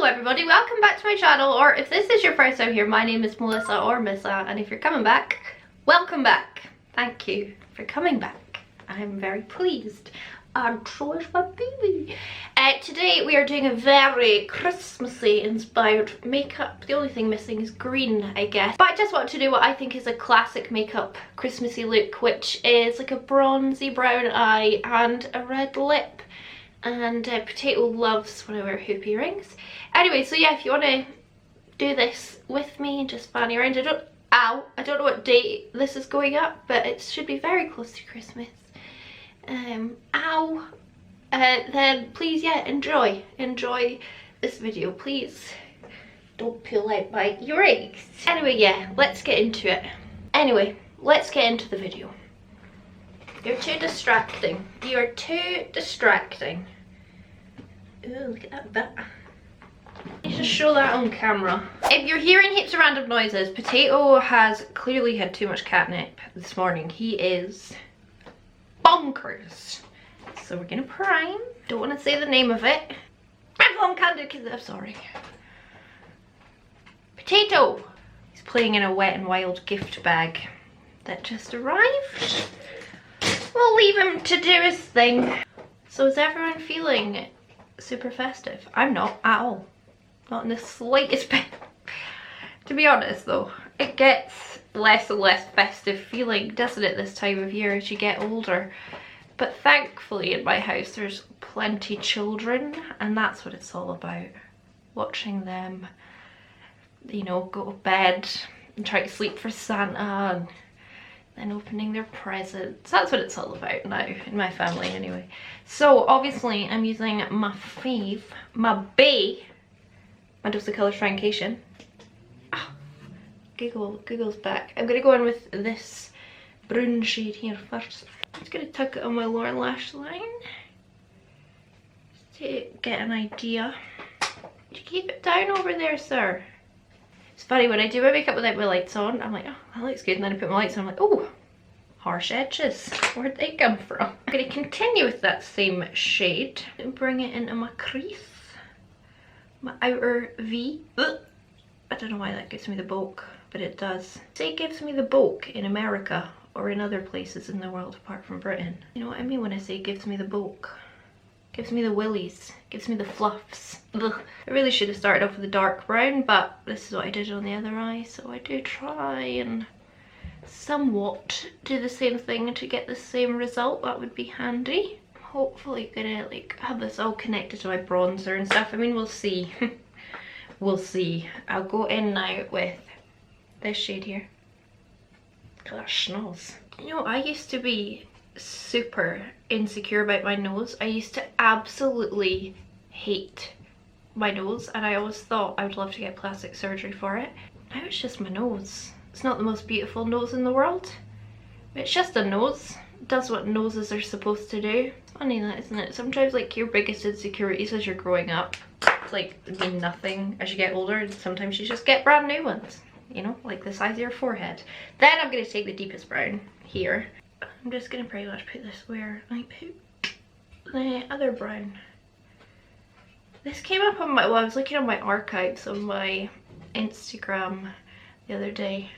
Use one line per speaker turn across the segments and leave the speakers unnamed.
everybody, welcome back to my channel, or if this is your first time here, my name is Melissa or Missa, and if you're coming back, welcome back. Thank you for coming back. I'm very pleased. And so is my baby. Today we are doing a very Christmassy inspired makeup. The only thing missing is green, I guess. But I just want to do what I think is a classic makeup Christmassy look, which is like a bronzy brown eye and a red lip. And Potato loves when I wear hoop earrings. Anyway, so yeah, if you want to do this with me, just fanny around. I don't know what date this is going up, but it should be very close to Christmas. Then please, yeah, enjoy this video, please. Don't pull out my earrings. Anyway, yeah, let's get into it. Anyway, let's get into the video. You're too distracting. You are too distracting. Ooh, look at that. You should show that on camera. If you're hearing heaps of random noises, Potato has clearly had too much catnip this morning. He is bonkers. So we're gonna prime. Don't want to say the name of it. REVLON CANDID because I'm sorry. Potato. He's playing in a Wet n Wild gift bag that just arrived. We'll leave him to do his thing. So is everyone feeling super festive? I'm not at all. Not in the slightest bit. To be honest though, it gets less and less festive feeling, doesn't it, this time of year as you get older. But thankfully in my house there's plenty children, and that's what it's all about. Watching them, you know, go to bed and try to sleep for Santa, and then opening their presents. That's what it's all about now, in my family anyway. So obviously I'm using my fave, my bae, my Dose of Colours FRIENDCATION. Google's back. I'm gonna go in with this brown shade here first. I'm just gonna tuck it on my lower lash line just to get an idea. Did you keep it down over there, sir? It's funny, when I do my makeup without my lights on, I'm like, oh, that looks good, and then I put my lights on, I'm like, oh, harsh edges. Where'd they come from? I'm gonna continue with that same shade and bring it into my crease, my outer V. Ugh. I don't know why that gives me the bulk, but it does. Say it gives me the bulk in America or in other places in the world apart from Britain. You know what I mean when I say gives me the bulk? Gives me the willies, gives me the fluffs. Ugh. I really should have started off with the dark brown, but this is what I did on the other eye, so I do try and somewhat do the same thing to get the same result. That would be handy. I'm hopefully gonna like have this all connected to my bronzer and stuff. I mean, we'll see. We'll see. I'll go in now with this shade here. Gosh, schnoz. You know, I used to be super insecure about my nose. I used to absolutely hate my nose, and I always thought I would love to get plastic surgery for it. Now it's just my nose. It's not the most beautiful nose in the world, but it's just a nose. It does what noses are supposed to do. It's funny that, isn't it? Sometimes like your biggest insecurities as you're growing up like mean nothing as you get older, and sometimes you just get brand new ones, you know, like the size of your forehead. Then I'm going to take the deepest brown here. I'm just going to pretty much put this where I put the other brown. This came up on my, well, I was looking on my archives on my Instagram the other day.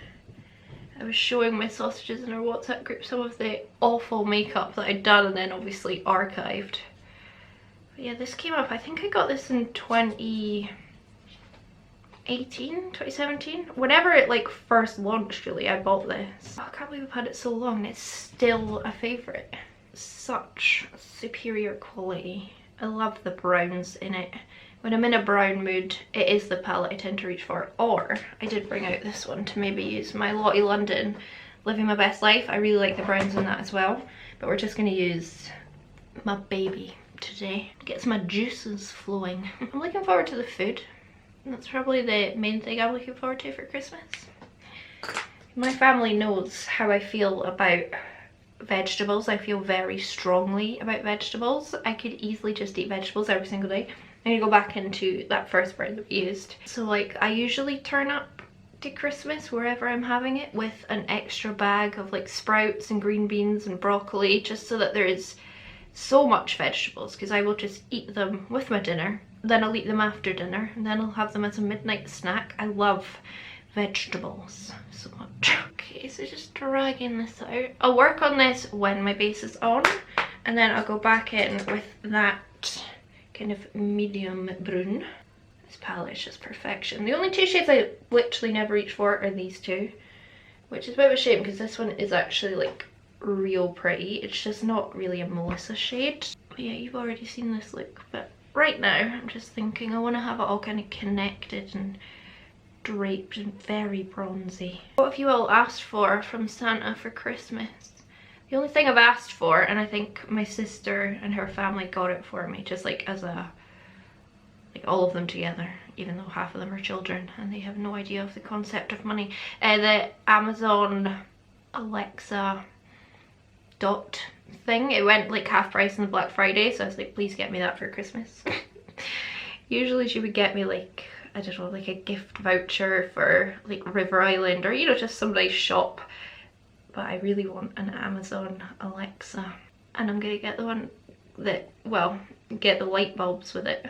I was showing my sausages in our WhatsApp group some of the awful makeup that I'd done and then obviously archived. But yeah, this came up, I think I got this in 2018, 2017. Whenever it like first launched, really, I bought this. Oh, I can't believe I've had it so long and it's still a favourite. Such superior quality. I love the browns in it. When I'm in a brown mood, it is the palette I tend to reach for. Or I did bring out this one to maybe use my Lottie London Living My Best Life. I really like the browns in that as well. But we're just going to use my baby today. Gets my juices flowing. I'm looking forward to the food. That's probably the main thing I'm looking forward to for Christmas. My family knows how I feel about vegetables. I feel very strongly about vegetables. I could easily just eat vegetables every single day. I'm gonna go back into that first brown that we used. So like, I usually turn up to Christmas wherever I'm having it with an extra bag of like sprouts and green beans and broccoli, just so that there is so much vegetables, because I will just eat them with my dinner then I'll eat them after dinner, and then I'll have them as a midnight snack. I love vegetables so much. Okay, so just dragging this out. I'll work on this when my base is on, and then I'll go back in with that kind of medium brown. This palette is just perfection. The only two shades I literally never reach for are these two, which is a bit of a shame because this one is actually like real pretty. It's just not really a Melissa shade. But yeah, you've already seen this look, but right now I'm just thinking I want to have it all kind of connected and draped and very bronzy. What have you all asked for from Santa for Christmas? The only thing I've asked for, and I think my sister and her family got it for me, just like as a, like all of them together, even though half of them are children and they have no idea of the concept of money. The Amazon Alexa dot thing, it went like half price on the Black Friday, so I was like, please get me that for Christmas. Usually she would get me like, I don't know, like a gift voucher for like River Island, or you know, just some nice shop. But I really want an Amazon Alexa, and I'm gonna get the one that, well, get the light bulbs with it,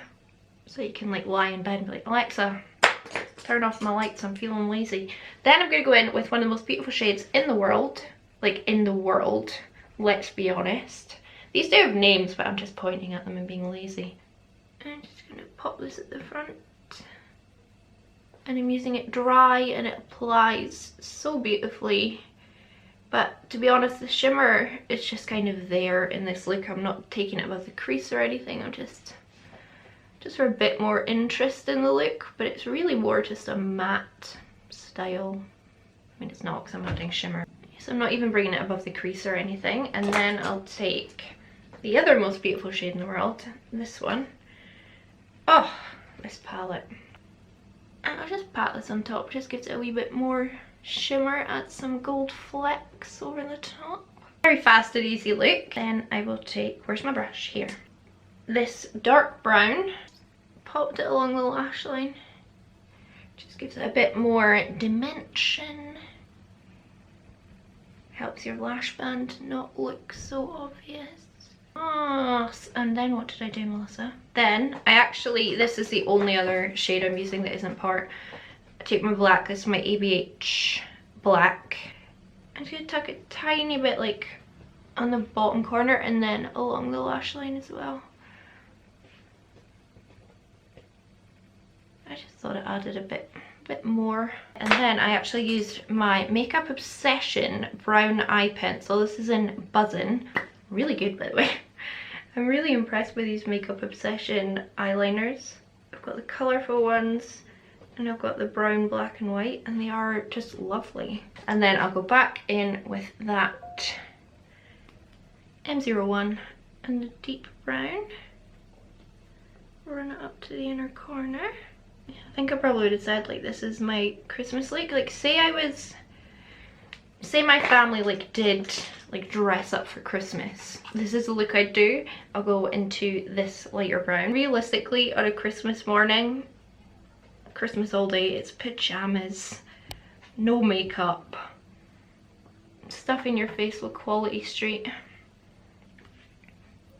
so you can like lie in bed and be like, Alexa, turn off my lights, I'm feeling lazy. Then I'm gonna go in with one of the most beautiful shades in the world, like in the world, let's be honest. These do have names, but I'm just pointing at them and being lazy. I'm just gonna pop this at the front, and I'm using it dry and it applies so beautifully. But to be honest, the shimmer is just kind of there in this look. I'm not taking it above the crease or anything. I'm just for a bit more interest in the look, but it's really more just a matte style. I mean, it's not because I'm adding shimmer. So I'm not even bringing it above the crease or anything. And then I'll take the other most beautiful shade in the world, this one. Oh, this palette. And I'll just pat this on top, just gives it a wee bit more shimmer, add some gold flecks over the top. Very fast and easy look. Then I will take, where's my brush? Here. This dark brown, popped it along the lash line. Just gives it a bit more dimension. Helps your lash band not look so obvious. Oh, and then what did I do, Melissa? Then I actually, this is the only other shade I'm using that isn't part. I take my black, this is my ABH black. I'm just gonna tuck it tiny bit like on the bottom corner and then along the lash line as well. I just thought it added a bit more. And then I actually used my Makeup Obsession brown eye pencil. This is in BUZZIN. Really good, by the way. I'm really impressed with these Makeup Obsession eyeliners. I've got the colourful ones, and I've got the brown, black and white, and they are just lovely. And then I'll go back in with that M01 and the deep brown. Run it up to the inner corner. I think I probably would have said like this is my Christmas look. Like say my family like did like dress up for Christmas. This is the look I'd do. I'll go into this lighter brown. Realistically, on a Christmas morning, Christmas all day, it's pajamas, no makeup, stuffing your face with Quality Street.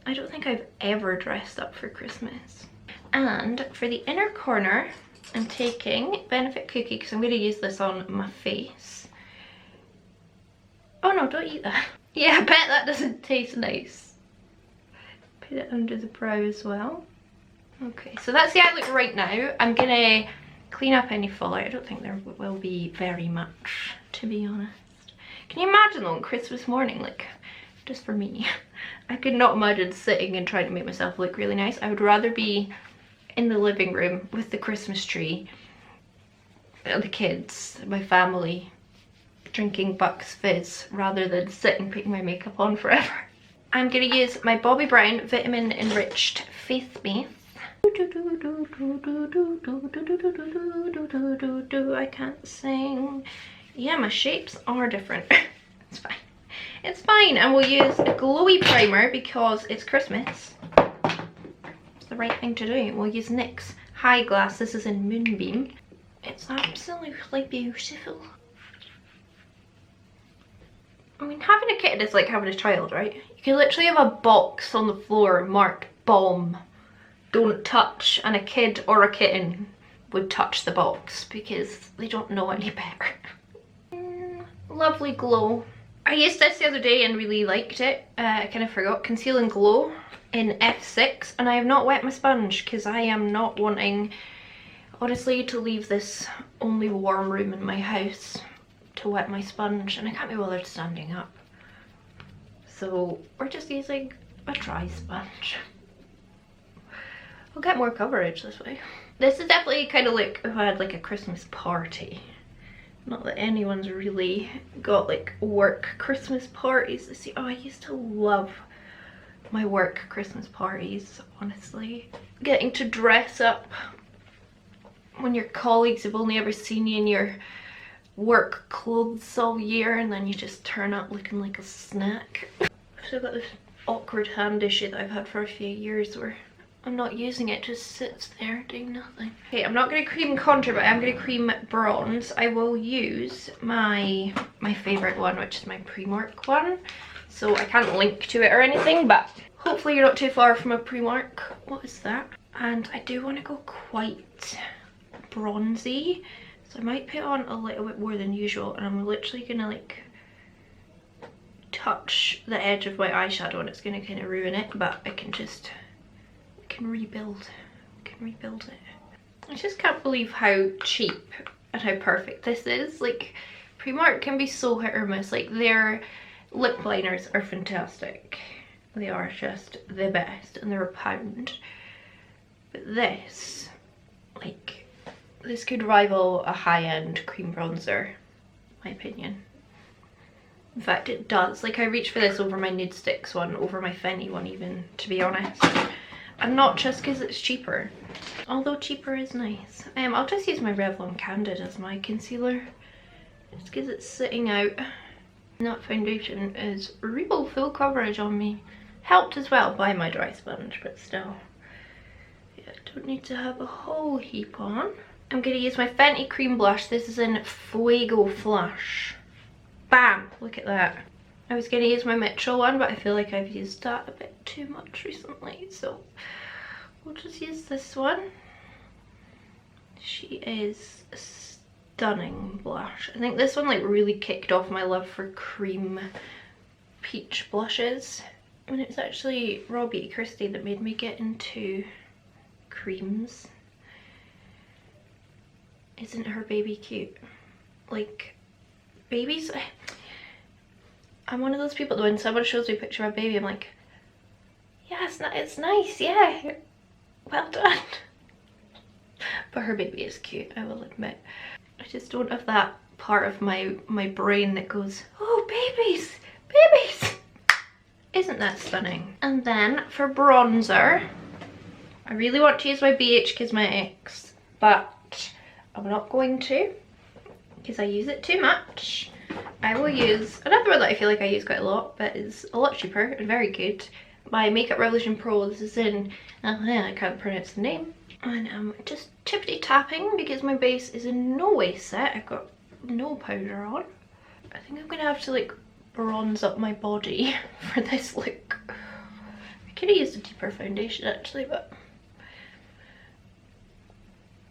I don't think I've ever dressed up for Christmas. And for the inner corner, I'm taking Benefit Cookie because I'm going to use this on my face. Oh no, don't eat that. Yeah, I bet that doesn't taste nice. Put it under the brow as well. Okay, so that's the eye look right now. I'm going to clean up any fallout. I don't think there will be very much, to be honest. Can you imagine though on Christmas morning, like, just for me, I could not imagine sitting and trying to make myself look really nice. I would rather be in the living room with the Christmas tree, the kids, my family, drinking Bucks Fizz, rather than sitting putting my makeup on forever. I'm going to use my Bobbi Brown Vitamin Enriched Face Base. I can't sing. Yeah, my shapes are different. It's fine. It's fine. And we'll use a glowy primer because it's Christmas. It's the right thing to do. We'll use NYX High Glass. This is in Moonbeam. It's absolutely beautiful. I mean, having a kid is like having a child, right? You can literally have a box on the floor marked bomb don't touch, and a kid or a kitten would touch the box because they don't know any better. Lovely glow. I used this the other day and really liked it. I kind of forgot. Conceal and Glow in F6, and I have not wet my sponge because I am not wanting, honestly, to leave this only warm room in my house to wet my sponge, and I can't be bothered standing up. So we're just using a dry sponge. I'll get more coverage this way. This is definitely kind of like if I had like a Christmas party. Not that anyone's really got like work Christmas parties. See, oh, I used to love my work Christmas parties, honestly. Getting to dress up when your colleagues have only ever seen you in your work clothes all year, and then you just turn up looking like a snack. I've still got this awkward hand issue that I've had for a few years where I'm not using it, just sits there doing nothing. Okay, I'm not going to cream contour, but I'm going to cream bronze. I will use my favourite one, which is my Primark one. So I can't link to it or anything, but hopefully you're not too far from a Primark. What is that? And I do want to go quite bronzy, so I might put on a little bit more than usual, and I'm literally going to like touch the edge of my eyeshadow, and it's going to kind of ruin it, but I can just... rebuild it. I just can't believe how cheap and how perfect this is. Like, Primark can be so hit or miss. Like, their lip liners are fantastic, they are just the best, and they're £1. But this, like, this could rival a high-end cream bronzer, in my opinion. In fact, it does. Like, I reach for this over my Nude Sticks one, over my Fenty one even, to be honest. And not just because it's cheaper, although cheaper is nice. I'll just use my Revlon Candid as my concealer, just because it's sitting out. And that foundation is real full coverage on me. Helped as well by my dry sponge, but still. Yeah, I don't need to have a whole heap on. I'm going to use my Fenty cream blush. This is in Fuego Flush. Bam! Look at that. I was going to use my Mitchell one, but I feel like I've used that a bit too much recently, so we'll just use this one. She is a stunning blush. I think this one like really kicked off my love for cream peach blushes, when it was actually Robbie Christie that made me get into creams. Isn't her baby cute? Like, babies... I'm one of those people that when someone shows me a picture of a baby, I'm like, yeah, it's nice, yeah, well done. But her baby is cute, I will admit. I just don't have that part of my brain that goes, oh, babies, babies. Isn't that stunning? And then for bronzer, I really want to use my BH Cosmetics, but I'm not going to because I use it too much. I will use another one that I feel like I use quite a lot, but is a lot cheaper and very good. My Makeup Revolution Pro. This is in, I can't pronounce the name. And I'm just tippity tapping because my base is in no way set. I've got no powder on. I think I'm gonna have to like bronze up my body for this look. I could have used a deeper foundation actually, but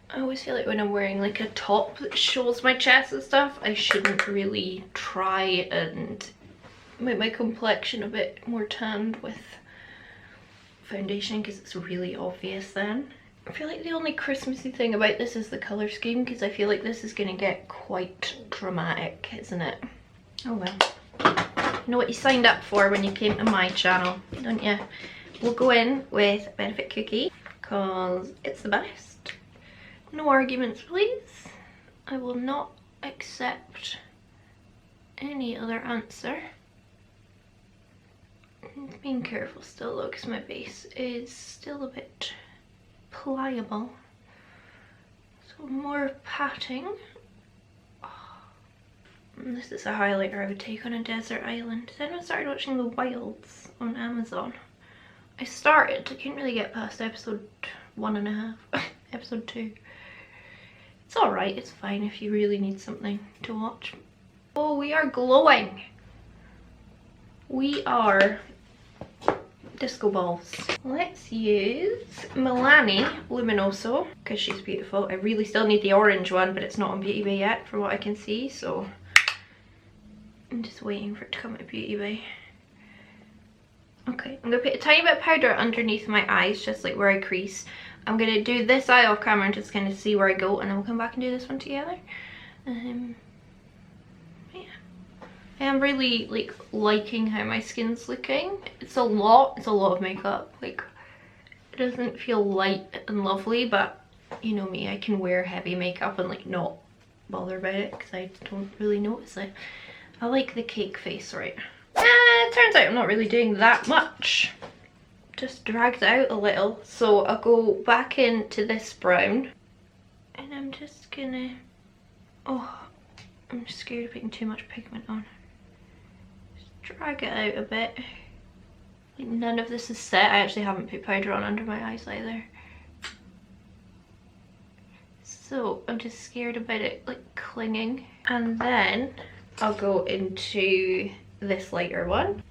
I always feel like when I'm wearing like a top that shows my chest and stuff, I shouldn't really try and make my complexion a bit more tanned with foundation because it's really obvious then. I feel like the only Christmassy thing about this is the colour scheme, because I feel like this is going to get quite dramatic, isn't it? Oh well. You know what you signed up for when you came to my channel, don't you? We'll go in with Benefit Cookie because it's the best. No arguments, please. I will not accept any other answer. Being careful still though, because my base is still a bit pliable. So more patting. Oh. This is a highlighter I would take on a desert island. Then I started watching The Wilds on Amazon. I couldn't really get past episode 1.5, episode 2. It's alright, it's fine if you really need something to watch. Oh, we are glowing. We are disco balls. Let's use Milani Luminoso because she's beautiful. I really still need the orange one, but it's not on Beauty Bay yet from what I can see, so I'm just waiting for it to come out of Beauty Bay. Okay, I'm going to put a tiny bit of powder underneath my eyes, just like where I crease. I'm going to do this eye off camera and just kind of see where I go, and then we'll come back and do this one together. Yeah. I am really like liking how my skin's looking. It's a lot of makeup. Like, it doesn't feel light and lovely, but you know me, I can wear heavy makeup and like not bother about it because I don't really notice it. I like the cake face, right? It turns out I'm not really doing that much. Just dragged out a little. So I'll go back into this brown and I'm just gonna, oh, I'm scared of putting too much pigment on. Just drag it out a bit. Like none of this is set. I actually haven't put powder on under my eyes either. So I'm just scared about it like clinging. And then I'll go into this lighter one.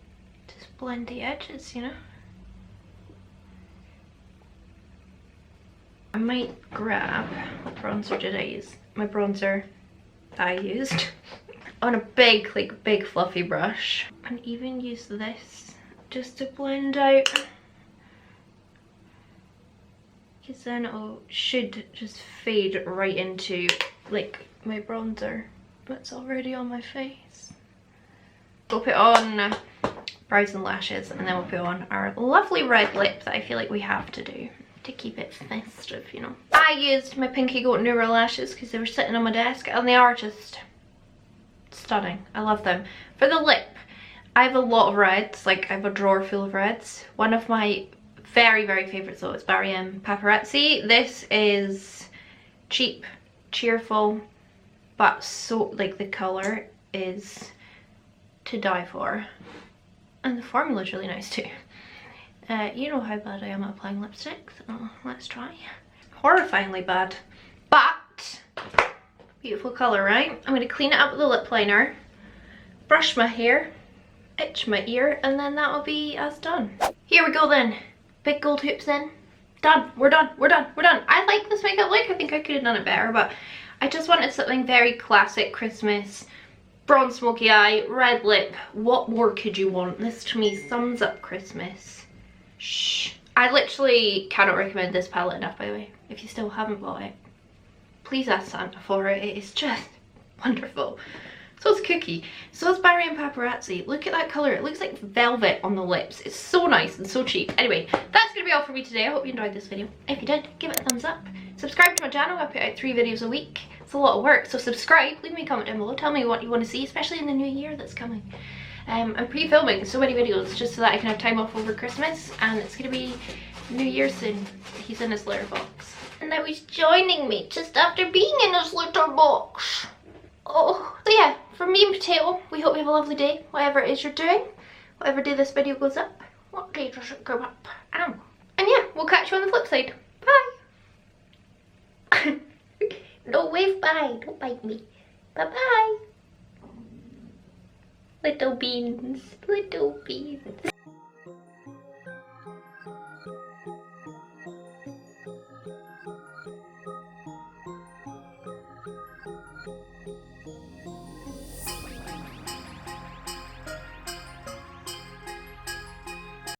Just blend the edges, you know. I might grab, what bronzer did I use? My bronzer I used on a big, like big fluffy brush. And even use this just to blend out. Because then it should just fade right into like my bronzer that's already on my face. We'll put on brows and lashes, and then we'll put on our lovely red lip that I feel like we have to do to keep it festive, you know. I used my Pinky Goat NOIR lashes because they were sitting on my desk and they are just stunning. I love them. For the lip, I have a lot of reds, like I have a drawer full of reds. One of my very, very favourites though is BRIEN PAPARAZZI. This is cheap, cheerful, but so, like, the colour is to die for. And the formula is really nice too. You know how bad I am at applying lipstick, so let's try. Horrifyingly bad, but beautiful colour, right? I'm going to clean it up with a lip liner, brush my hair, itch my ear, and then that will be us done. Here we go then. Big gold hoops in. Done. We're done. We're done. We're done. I like this makeup look. I think I could have done it better, but I just wanted something very classic Christmas. Bronze smoky eye, red lip. What more could you want? This to me sums up Christmas. Shh. I literally cannot recommend this palette enough, by the way. If you still haven't bought it, please ask Santa for it. It is just wonderful. So it's Cookie. So it's BRIEN PAPARAZZI. Look at that colour. It looks like velvet on the lips. It's so nice and so cheap. Anyway, that's going to be all for me today. I hope you enjoyed this video. If you did, give it a thumbs up. Subscribe to my channel. I put out 3 videos a week. It's a lot of work. So subscribe. Leave me a comment down below. Tell me what you want to see, especially in the new year that's coming. I'm pre-filming so many videos just so that I can have time off over Christmas. And it's going to be New Year soon. He's in his litter box. And now he's joining me just after being in his litter box. Oh, so yeah, from me and Potato, we hope you have a lovely day, whatever it is you're doing. Whatever day this video goes up. What day does it go up? Ow. And yeah, we'll catch you on the flip side. Bye. No, wave bye. Don't bite me. Bye-bye. Little beans. Little beans.